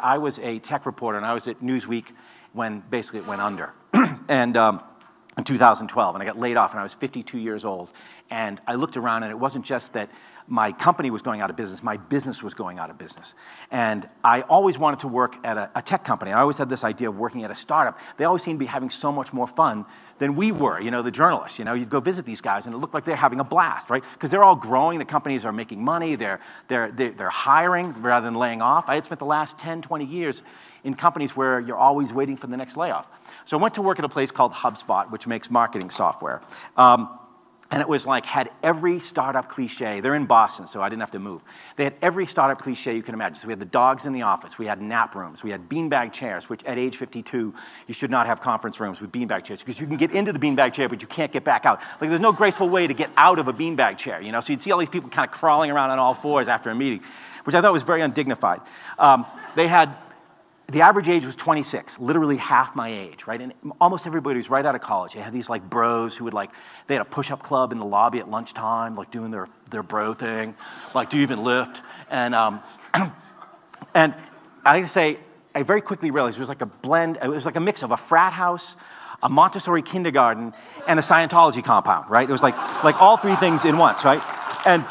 I was a tech reporter, and I was at Newsweek when basically it went under. And in 2012, and I got laid off, and I was 52 years old. And I looked around, and it wasn't just that my company was going out of business, my business was going out of business. And I always wanted to work at a tech company. I always had this idea of working at a startup. They always seemed to be having so much more fun than we were, you know, the journalists. You know, you'd go visit these guys, and it looked like they're having a blast, right? Because they're all growing, the companies are making money, they're hiring rather than laying off. I had spent the last 10, 20 years in companies where you're always waiting for the next layoff. So I went to work at a place called HubSpot, which makes marketing software. And it was like, had every startup cliche. They're in Boston, so I didn't have to move. They had every startup cliche you can imagine. So we had the dogs in the office, we had nap rooms, we had beanbag chairs, which at age 52, you should not have conference rooms with beanbag chairs, because you can get into the beanbag chair, but you can't get back out. Like, there's no graceful way to get out of a beanbag chair, you know? So you'd see all these people kind of crawling around on all fours after a meeting, which I thought was very undignified. The average age was 26, literally half my age, right? And almost everybody was right out of college. They had these like bros who would they had a push-up club in the lobby at lunchtime, like doing their bro thing, like, do you even lift? And and I like to say, I very quickly realized it was like a blend, it was like a mix of a frat house, a Montessori kindergarten, and a Scientology compound, right? It was like all three things in once, right? And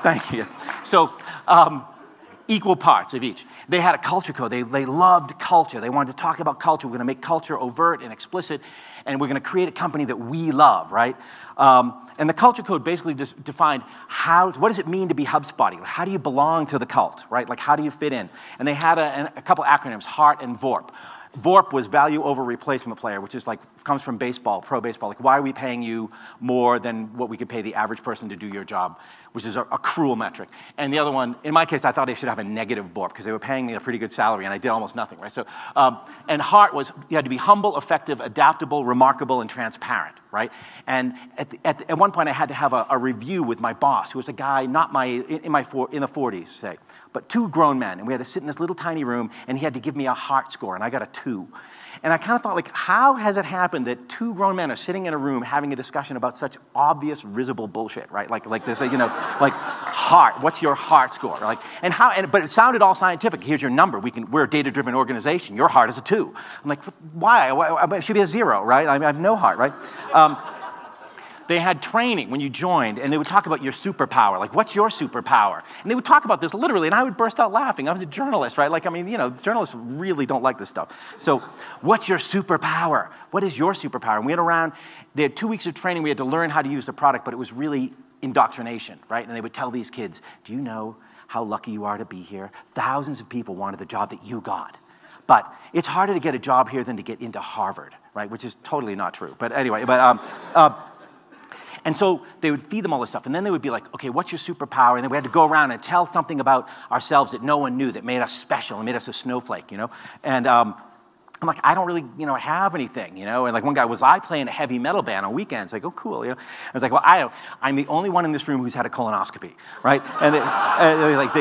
thank you. So, equal parts of each. They had a culture code. They loved culture. They wanted to talk about culture. We're going to make culture overt and explicit, and we're going to create a company that we love, right? And the culture code basically just defined what does it mean to be HubSpotty? How do you belong to the cult, right? Like, how do you fit in? And they had a couple acronyms, HEART and VORP. VORP was value over replacement player, which is comes from baseball, pro baseball. Like, why are we paying you more than what we could pay the average person to do your job, which is a cruel metric. And the other one, in my case, I thought they should have a negative VORP, because they were paying me a pretty good salary, and I did almost nothing, right? So, and HEART was, you had to be humble, effective, adaptable, remarkable, and transparent, right? And at one point, I had to have a review with my boss, who was a guy not in the 40s, say, but two grown men, and we had to sit in this little tiny room, and he had to give me a HEART score, and I got a 2. And I kind of thought, like, how has it happened that two grown men are sitting in a room having a discussion about such obvious, risible bullshit, right? Like this, you know, like, HEART, what's your HEART score? Like, but it sounded all scientific. Here's your number. We're a data-driven organization. Your HEART is a 2. I'm like, why? It should be a 0, right? I have no HEART, right? They had training when you joined, and they would talk about your superpower. Like, what's your superpower? And they would talk about this literally, and I would burst out laughing. I was a journalist, right? Like, I mean, you know, journalists really don't like this stuff. So, what's your superpower? What is your superpower? And they had 2 weeks of training. We had to learn how to use the product, but it was really indoctrination, right? And they would tell these kids, do you know how lucky you are to be here? Thousands of people wanted the job that you got. But it's harder to get a job here than to get into Harvard, right? Which is totally not true. But anyway, and so they would feed them all this stuff, and then they would be like, okay, what's your superpower? And then we had to go around and tell something about ourselves that no one knew, that made us special and made us a snowflake, you know? And I'm like, I don't really, you know, have anything, you know? And like, one guy was, I play in a heavy metal band on weekends. Like, oh, cool, you know? I was like, well, I'm the only one in this room who's had a colonoscopy, right? And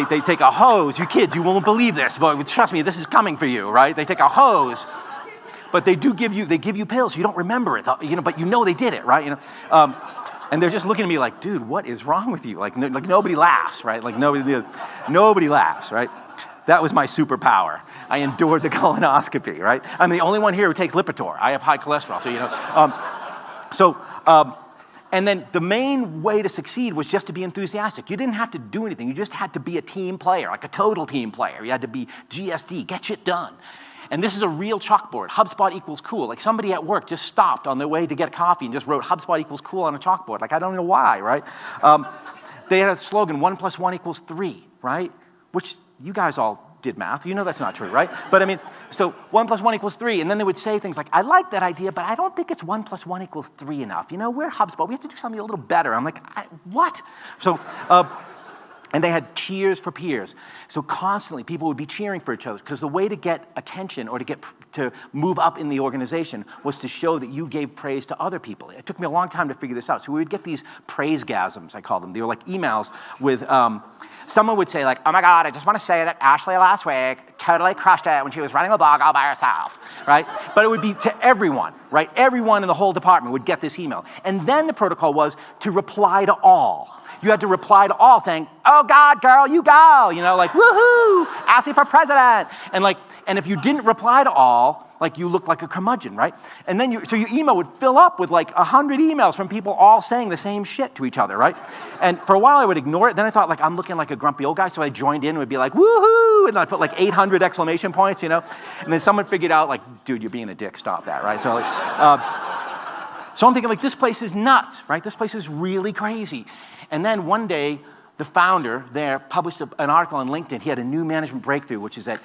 they take a hose. You kids, you won't believe this, but trust me, this is coming for you, right? They take a hose, but they give you pills. You don't remember it, you know, but you know they did it, right? You know? And they're just looking at me like, dude, what is wrong with you? Like nobody laughs, right? Like nobody laughs, right? That was my superpower. I endured the colonoscopy, right? I'm the only one here who takes Lipitor. I have high cholesterol, so, you know. And then the main way to succeed was just to be enthusiastic. You didn't have to do anything. You just had to be a team player, like a total team player. You had to be GSD, get shit done. And this is a real chalkboard. HubSpot equals cool. Like, somebody at work just stopped on their way to get coffee and just wrote HubSpot equals cool on a chalkboard. Like, I don't know why, right? They had a slogan, 1 + 1 = 3, right? Which you guys all did math. You know that's not true, right? But I mean, so 1 + 1 = 3. And then they would say things like, I like that idea, but I don't think it's 1 + 1 = 3 enough. You know, we're HubSpot. We have to do something a little better. I'm like, what? So, and they had cheers for peers. So constantly people would be cheering for each other, because the way to get attention or to move up in the organization was to show that you gave praise to other people. It took me a long time to figure this out. So we would get these praise-gasms, I call them. They were like emails with, someone would say like, oh my God, I just want to say that Ashley last week totally crushed it when she was running a blog all by herself, right? But it would be to everyone, right? Everyone in the whole department would get this email. And then the protocol was to reply to all. You had to reply to all saying, oh God, girl, you go, you know, like, woohoo, ask me for president. And if you didn't reply to all, like you looked like a curmudgeon, right? And then so your email would fill up with like 100 emails from people all saying the same shit to each other, right? And for a while I would ignore it. Then I thought like, I'm looking like a grumpy old guy. So I joined in and would be like, woohoo. And I'd put like 800 exclamation points, you know? And then someone figured out like, dude, you're being a dick, stop that, right? So so I'm thinking like, this place is nuts, right? This place is really crazy. And then one day, the founder there published an article on LinkedIn. He had a new management breakthrough, which is that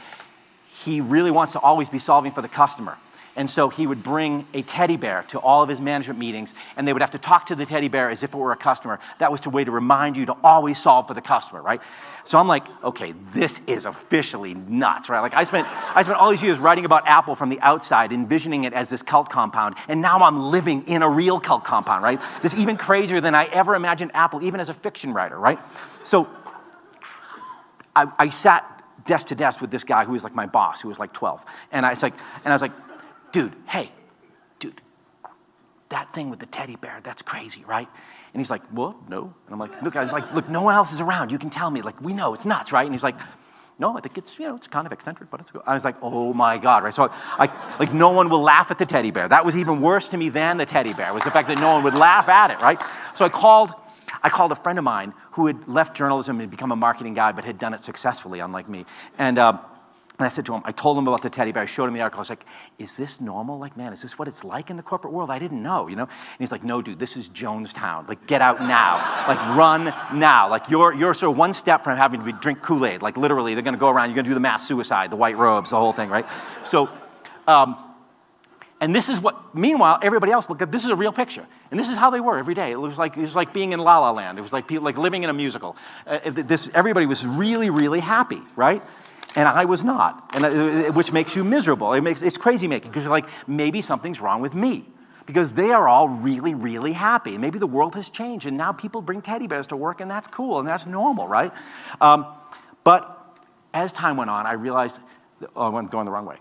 he really wants to always be solving for the customer. And so he would bring a teddy bear to all of his management meetings, and they would have to talk to the teddy bear as if it were a customer. That was a way to remind you to always solve for the customer, right? So I'm like, okay, this is officially nuts, right? Like I spent all these years writing about Apple from the outside, envisioning it as this cult compound, and now I'm living in a real cult compound, right? This is even crazier than I ever imagined Apple, even as a fiction writer, right? So I sat desk to desk with this guy who was like my boss, who was like 12, and I was like, dude, that thing with the teddy bear, that's crazy, right? And he's like, well, no. And I'm like, look, no one else is around. You can tell me, like, we know it's nuts, right? And he's like, no, I think it's, you know, it's kind of eccentric, but it's good. I was like, oh my God, right? So like no one will laugh at the teddy bear. That was even worse to me than the teddy bear, was the fact that no one would laugh at it, right? So I called a friend of mine who had left journalism and become a marketing guy, but had done it successfully, unlike me. And I said to him, I told him about the teddy bear, I showed him the article, I was like, is this normal? Like, man, is this what it's like in the corporate world? I didn't know, you know? And he's like, no, dude, this is Jonestown. Like, get out now. Like, run now. Like, you're sort of one step from having to drink Kool-Aid. Like, literally, they're gonna go around, you're gonna do the mass suicide, the white robes, the whole thing, right? So, and this is what, meanwhile, everybody else, look, this is a real picture. And this is how they were every day. It was like being in La La Land. It was like people, like living in a musical. Everybody was really, really happy, right? And I was not, and which makes you miserable. It's crazy making, because you're like, maybe something's wrong with me. Because they are all really, really happy. Maybe the world has changed, and now people bring teddy bears to work, and that's cool, and that's normal, right? But as time went on, I realized, I'm going the wrong way.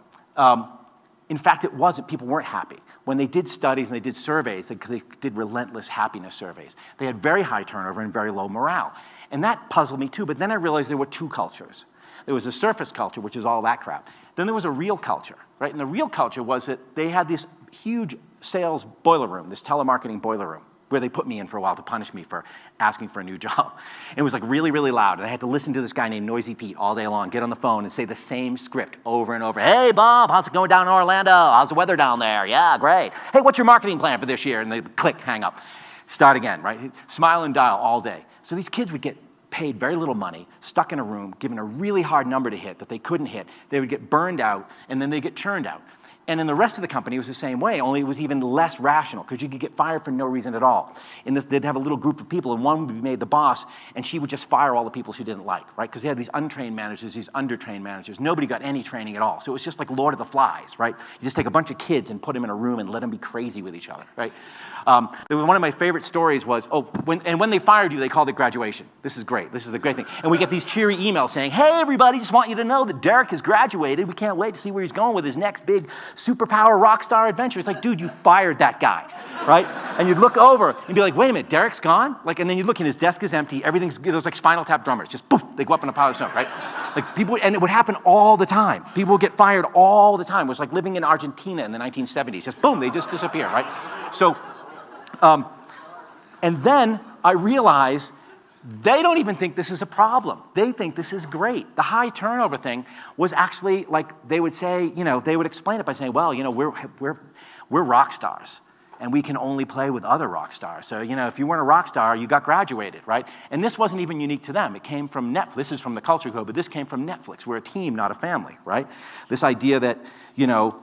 In fact, it wasn't, people weren't happy. When they did studies and they did surveys, they did relentless happiness surveys. They had very high turnover and very low morale. And that puzzled me too, but then I realized there were two cultures. There was a surface culture, which is all that crap. Then there was a real culture, right? And the real culture was that they had this huge sales boiler room, this telemarketing boiler room, where they put me in for a while to punish me for asking for a new job. And it was like really, really loud. And I had to listen to this guy named Noisy Pete all day long, get on the phone and say the same script over and over. Hey, Bob, how's it going down in Orlando? How's the weather down there? Yeah, great. Hey, what's your marketing plan for this year? And they click, hang up. Start again, right? Smile and dial all day. So these kids would get paid very little money, stuck in a room, given a really hard number to hit that they couldn't hit. They would get burned out, and then they'd get churned out. And in the rest of the company, it was the same way, only it was even less rational, because you could get fired for no reason at all. In this, they'd have a little group of people, and one would be made the boss, and she would just fire all the people she didn't like, right? Because they had these untrained managers, these undertrained managers. Nobody got any training at all. So it was just like Lord of the Flies, right? You just take a bunch of kids and put them in a room and let them be crazy with each other, right? One of my favorite stories was, when they fired you, they called it graduation. This is great. This is the great thing. And we get these cheery emails saying, hey, everybody, just want you to know that Derek has graduated. We can't wait to see where he's going with his next big superpower rock star adventure. It's like, dude, you fired that guy, right? And you'd look over and be like, wait a minute, Derek's gone? Like, and then you look and his desk is empty. Everything's, it was like Spinal Tap drummers. Just poof, they go up in a pile of snow, right? Like people, and it would happen all the time. People would get fired all the time. It was like living in Argentina in the 1970s. Just boom, they just disappear, right? So, and then I realized they don't even think this is a problem. They think this is great. The high turnover thing was actually like they would say, you know, they would explain it by saying, well, you know, we're rock stars and we can only play with other rock stars. So, you know, if you weren't a rock star, you got graduated, right? And this wasn't even unique to them. It came from Netflix. This is from the culture code, but this came from Netflix. We're a team, not a family, right? This idea that, you know,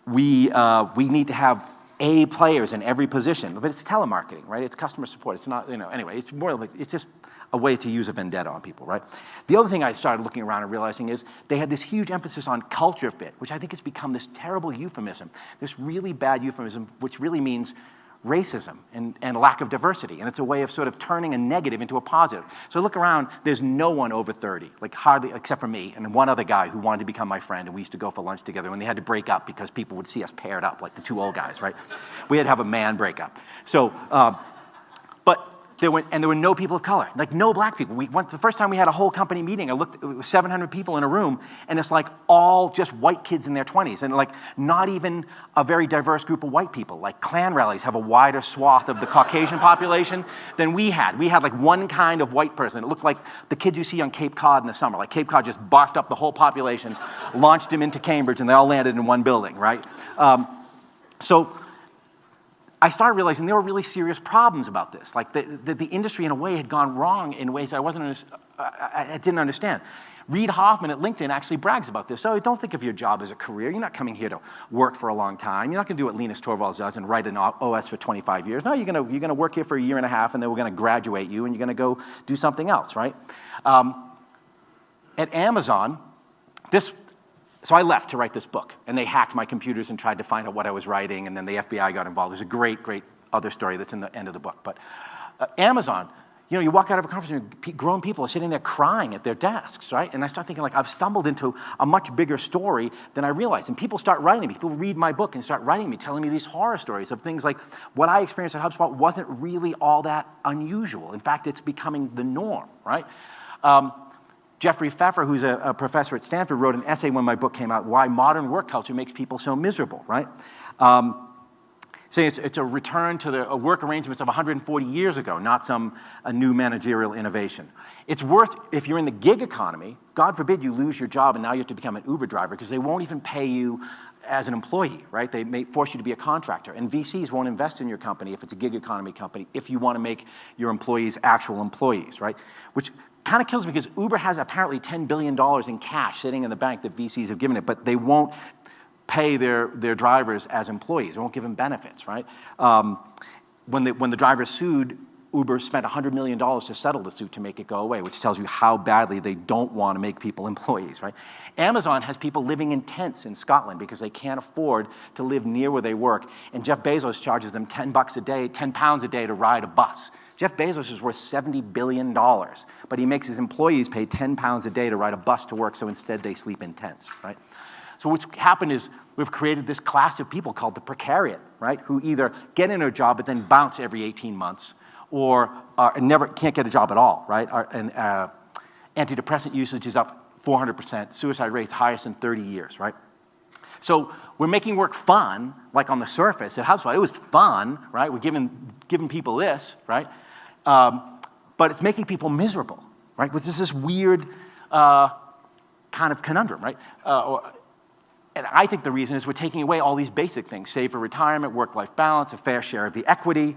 we need to have A players in every position, but it's telemarketing, right? It's customer support. It's not, you know, anyway, it's more like, it's just a way to use a vendetta on people, right? The other thing I started looking around and realizing is they had this huge emphasis on culture fit, which I think has become this terrible euphemism, this really bad euphemism, which really means racism and lack of diversity. And it's a way of sort of turning a negative into a positive. So look around, there's no one over 30, like hardly, except for me and one other guy who wanted to become my friend, and we used to go for lunch together, and they had to break up because people would see us paired up, like the two old guys, right? We had to have a man breakup. So, but there were no people of color, like no black people. We went the first time we had a whole company meeting. I looked, it was 700 people in a room, and it's like all just white kids in their 20s, and like not even a very diverse group of white people. Like Klan rallies have a wider swath of the Caucasian population than we had. We had like one kind of white person. It looked like the kids you see on Cape Cod in the summer. Like Cape Cod just barfed up the whole population, launched them into Cambridge, and they all landed in one building, right? So I started realizing there were really serious problems about this. Like the industry in a way had gone wrong in ways I didn't understand. Reid Hoffman at LinkedIn actually brags about this. So don't think of your job as a career. You're not coming here to work for a long time. You're not going to do what Linus Torvalds does and write an OS for 25 years. No, you're going to work here for a year and a half, and then we're going to graduate you, and you're going to go do something else, right? At Amazon, so I left to write this book, and they hacked my computers and tried to find out what I was writing, and then the FBI got involved. There's a great, great other story that's in the end of the book. But Amazon, you walk out of a conference and grown people are sitting there crying at their desks, right? And I start thinking, like, I've stumbled into a much bigger story than I realized. And people start writing me. People read my book and start writing me, telling me these horror stories of things like what I experienced at HubSpot wasn't really all that unusual. In fact, it's becoming the norm, right? Jeffrey Pfeffer, who's a professor at Stanford, wrote an essay when my book came out, Why Modern Work Culture Makes People So Miserable, right? Saying it's a return to the work arrangements of 140 years ago, not a new managerial innovation. It's worth, if you're in the gig economy, God forbid you lose your job and now you have to become an Uber driver because they won't even pay you as an employee, right? They may force you to be a contractor. And VCs won't invest in your company if it's a gig economy company if you want to make your employees actual employees, right? Which kind of kills me because Uber has apparently $10 billion in cash sitting in the bank that VCs have given it, but they won't pay their drivers as employees. They won't give them benefits, right? When the drivers sued, Uber spent $100 million to settle the suit to make it go away, which tells you how badly they don't want to make people employees, right? Amazon has people living in tents in Scotland because they can't afford to live near where they work, and Jeff Bezos charges them £10 a day, £10 a day to ride a bus. Jeff Bezos is worth $70 billion, but he makes his employees pay £10 a day to ride a bus to work, so instead they sleep in tents, right? So what's happened is we've created this class of people called the precariat, right, who either get in a job but then bounce every 18 months or can't get a job at all, right? Antidepressant usage is up 400%, suicide rates highest in 30 years, right? So we're making work fun, like on the surface at HubSpot. It was fun, right? We're giving people this, right? But it's making people miserable, right? Which is this weird kind of conundrum, right? And I think the reason is we're taking away all these basic things: save for retirement, work-life balance, a fair share of the equity.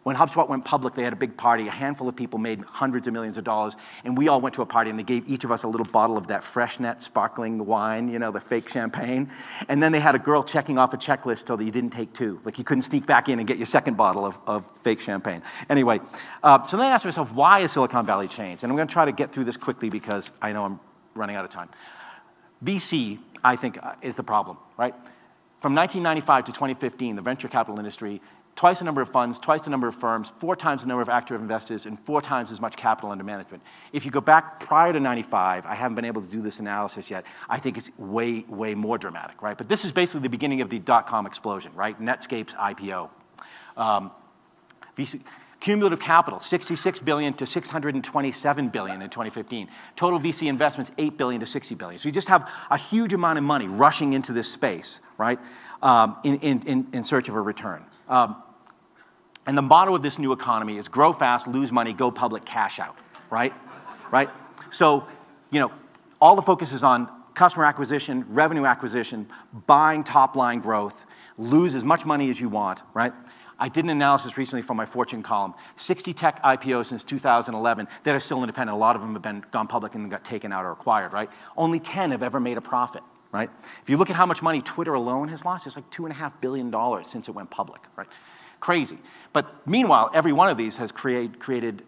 When HubSpot went public, they had a big party. A handful of people made hundreds of millions of dollars, and we all went to a party, and they gave each of us a little bottle of that Freshnet sparkling wine, the fake champagne. And then they had a girl checking off a checklist so that you didn't take two. Like you couldn't sneak back in and get your second bottle of fake champagne. Anyway, so then I asked myself, why has Silicon Valley changed? And I'm going to try to get through this quickly because I know I'm running out of time. VC, I think, is the problem, right? From 1995 to 2015, the venture capital industry, twice the number of funds, twice the number of firms, 4 times the number of active investors, and 4 times as much capital under management. If you go back prior to 95, I haven't been able to do this analysis yet, I think it's way, way more dramatic, right? But this is basically the beginning of the dot-com explosion, right? Netscape's IPO. VC, cumulative capital, $66 billion to $627 billion in 2015. Total VC investments, $8 billion to $60 billion. So you just have a huge amount of money rushing into this space, right, in search of a return. And the motto of this new economy is grow fast, lose money, go public, cash out, right? Right? So, all the focus is on customer acquisition, revenue acquisition, buying top-line growth, lose as much money as you want, right? I did an analysis recently for my Fortune column. 60 tech IPOs since 2011 that are still independent. A lot of them have gone public and got taken out or acquired, right? Only 10 have ever made a profit, right? If you look at how much money Twitter alone has lost, it's like $2.5 billion since it went public, right? Crazy. But meanwhile, every one of these has created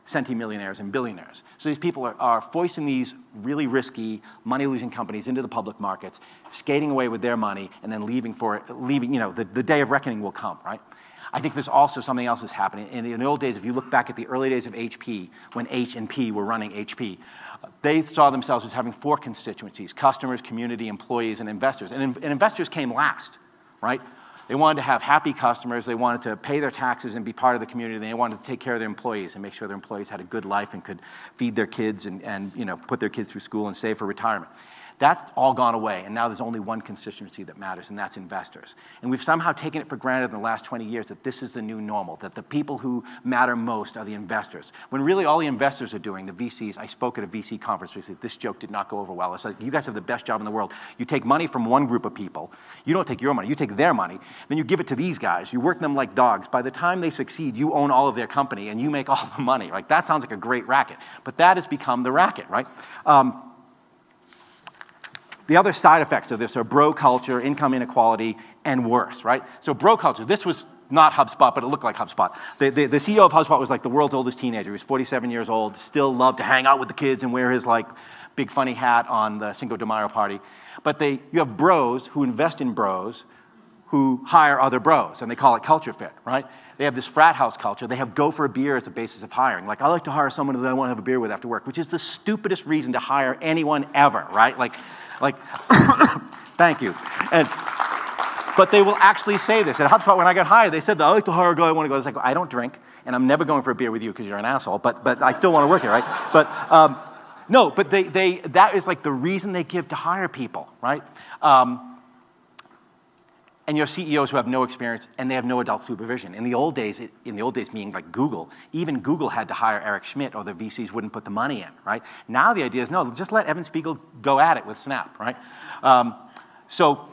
centimillionaires and billionaires. So these people are foisting these really risky, money-losing companies into the public markets, skating away with their money, and then leaving, the day of reckoning will come, right? I think there's also something else that's happening. In the old days, if you look back at the early days of HP, when H and P were running HP, they saw themselves as having 4 constituencies: customers, community, employees, and investors. And investors came last, right? They wanted to have happy customers. They wanted to pay their taxes and be part of the community. They wanted to take care of their employees and make sure their employees had a good life and could feed their kids and put their kids through school and save for retirement. That's all gone away, and now there's only one constituency that matters, and that's investors. And we've somehow taken it for granted in the last 20 years that this is the new normal, that the people who matter most are the investors. When really all the investors are doing, the VCs, I spoke at a VC conference recently, this joke did not go over well. It's like, you guys have the best job in the world. You take money from one group of people. You don't take your money, you take their money, then you give it to these guys. You work them like dogs. By the time they succeed, you own all of their company, and you make all the money. Like, that sounds like a great racket, but that has become the racket, right? The other side effects of this are bro culture, income inequality, and worse, right? So bro culture, this was not HubSpot, but it looked like HubSpot. The CEO of HubSpot was like the world's oldest teenager. He was 47 years old, still loved to hang out with the kids and wear his like big funny hat on the Cinco de Mayo party. But you have bros who invest in bros who hire other bros, and they call it culture fit, right? They have this frat house culture. They have go for a beer as a basis of hiring. Like, I like to hire someone that I want to have a beer with after work, which is the stupidest reason to hire anyone ever, right? Like, thank you. But they will actually say this. At HubSpot, when I got hired, they said, I like to hire a guy I want to go. I was like, I don't drink, and I'm never going for a beer with you because you're an asshole, but I still want to work here, right? But no, but that is like the reason they give to hire people, right? And you have CEOs who have no experience, and they have no adult supervision. In the old days meaning like Google, even Google had to hire Eric Schmidt or the VCs wouldn't put the money in, right? Now the idea is, no, just let Evan Spiegel go at it with Snap, right? So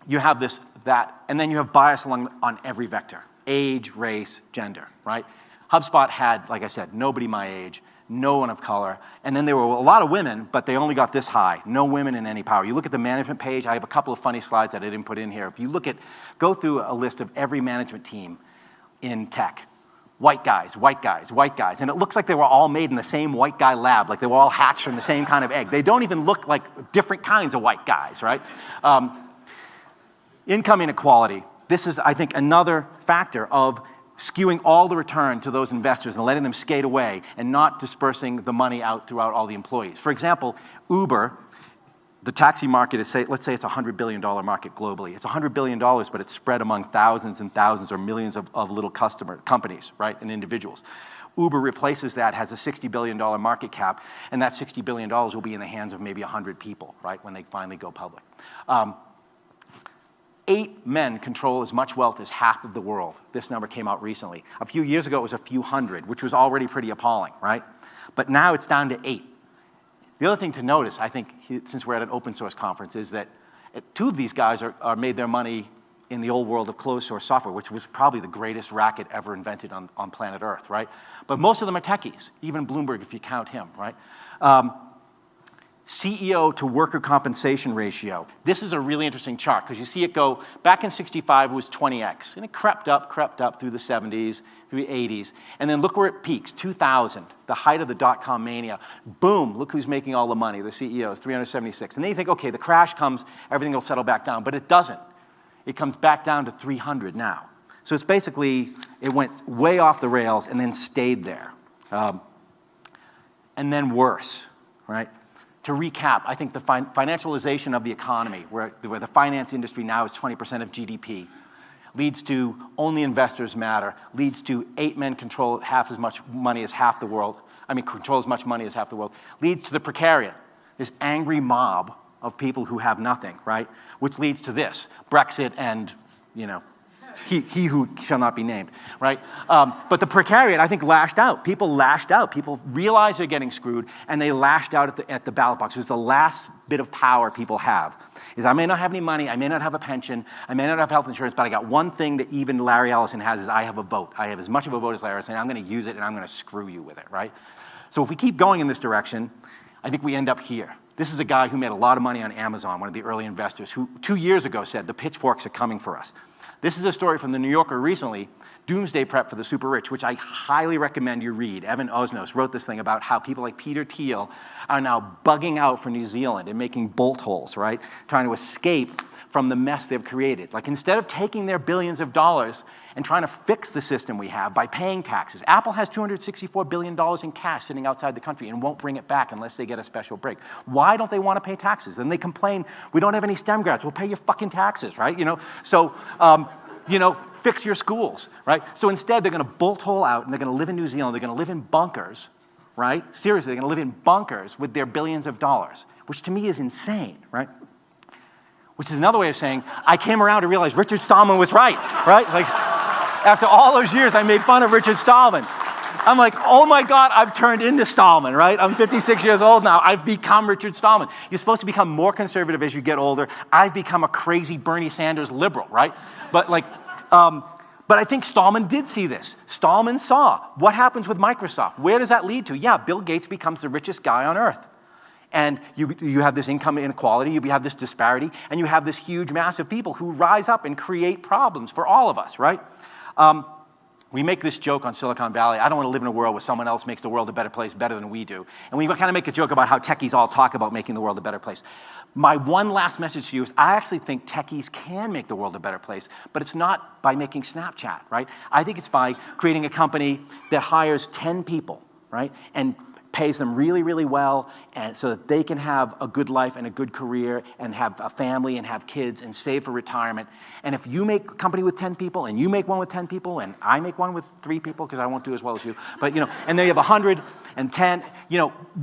you have that, and then you have bias on every vector: age, race, gender, right? HubSpot had, like I said, nobody my age, no one of color, and then there were a lot of women, but they only got this high. No women in any power. You look at the management page, I have a couple of funny slides that I didn't put in here. If you go through a list of every management team in tech, white guys, white guys, white guys, and it looks like they were all made in the same white guy lab, like they were all hatched from the same kind of egg. They don't even look like different kinds of white guys, right? Income inequality. This is, I think, another factor of skewing all the return to those investors and letting them skate away and not dispersing the money out throughout all the employees. For example, Uber, the taxi market is, let's say it's a $100 billion market globally. It's $100 billion, but it's spread among thousands and thousands or millions of little companies, right, and individuals. Uber replaces that, has a $60 billion market cap, and that $60 billion will be in the hands of maybe 100 people, right, when they finally go public. 8 men control as much wealth as half of the world. This number came out recently. A few years ago, it was a few hundred, which was already pretty appalling, right? But now it's down to 8. The other thing to notice, I think, since we're at an open source conference, is that 2 of these guys are made their money in the old world of closed source software, which was probably the greatest racket ever invented on planet Earth, right? But most of them are techies, even Bloomberg, if you count him, right? CEO to worker compensation ratio. This is a really interesting chart because you see it go, back in 65 it was 20x, and it crept up through the 70s, through the 80s, and then look where it peaks, 2000, the height of the dot-com mania. Boom, look who's making all the money, the CEOs, 376. And then you think, okay, the crash comes, everything will settle back down, but it doesn't. It comes back down to 300 now. So it's basically, it went way off the rails and then stayed there. And then worse, right? To recap, I think the financialization of the economy, where the finance industry now is 20% of GDP, leads to only investors matter, leads to 8 men control half as much money as half the world, control as much money as half the world, leads to the precariat, this angry mob of people who have nothing, right? Which leads to this, Brexit and, he who shall not be named, right? But the precariat, I think, lashed out. People lashed out. People realized they're getting screwed, and they lashed out at the ballot box. It was the last bit of power people have. Is I may not have any money, I may not have a pension, I may not have health insurance, but I got one thing that even Larry Ellison has is I have a vote. I have as much of a vote as Larry Ellison, and I'm going to use it, and I'm going to screw you with it, right? So if we keep going in this direction, I think we end up here. This is a guy who made a lot of money on Amazon, one of the early investors, who 2 years ago said, the pitchforks are coming for us. This is a story from the New Yorker recently, Doomsday Prep for the Super Rich, which I highly recommend you read. Evan Osnos wrote this thing about how people like Peter Thiel are now bugging out for New Zealand and making bolt holes, right? Trying to escape from the mess they've created. Like, instead of taking their billions of dollars and trying to fix the system we have by paying taxes. Apple has $264 billion in cash sitting outside the country and won't bring it back unless they get a special break. Why don't they want to pay taxes? And they complain, we don't have any STEM grads. We'll pay your fucking taxes, right? So, fix your schools, right? So instead, they're going to bolt hole out, and they're going to live in New Zealand. They're going to live in bunkers, right? Seriously, they're going to live in bunkers with their billions of dollars, which to me is insane, right? Which is another way of saying, I came around to realize Richard Stallman was right? Like, after all those years, I made fun of Richard Stallman. I'm like, oh my God, I've turned into Stallman, right? I'm 56 years old now. I've become Richard Stallman. You're supposed to become more conservative as you get older. I've become a crazy Bernie Sanders liberal, right? But I think Stallman did see this. Stallman saw what happens with Microsoft. Where does that lead to? Yeah, Bill Gates becomes the richest guy on earth. And you have this income inequality, you have this disparity, and you have this huge mass of people who rise up and create problems for all of us, right? We make this joke on Silicon Valley. I don't want to live in a world where someone else makes the world a better place better than we do. And we kind of make a joke about how techies all talk about making the world a better place. My one last message to you is I actually think techies can make the world a better place, but it's not by making Snapchat, right? I think it's by creating a company that hires 10 people, right? And pays them really, really well, and so that they can have a good life and a good career and have a family and have kids and save for retirement. And if you make a company with 10 people and you make one with 10 people and I make one with 3 people, because I won't do as well as you, but and then you have 110,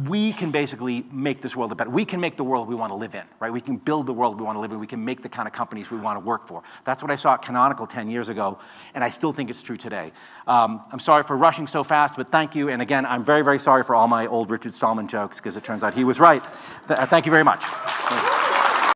we can basically make this world a better. We can make the world we want to live in, right? We can build the world we want to live in. We can make the kind of companies we want to work for. That's what I saw at Canonical 10 years ago, and I still think it's true today. I'm sorry for rushing so fast, but thank you. And again, I'm very, very sorry for all my old Richard Stallman jokes, because it turns out he was right. Thank you very much.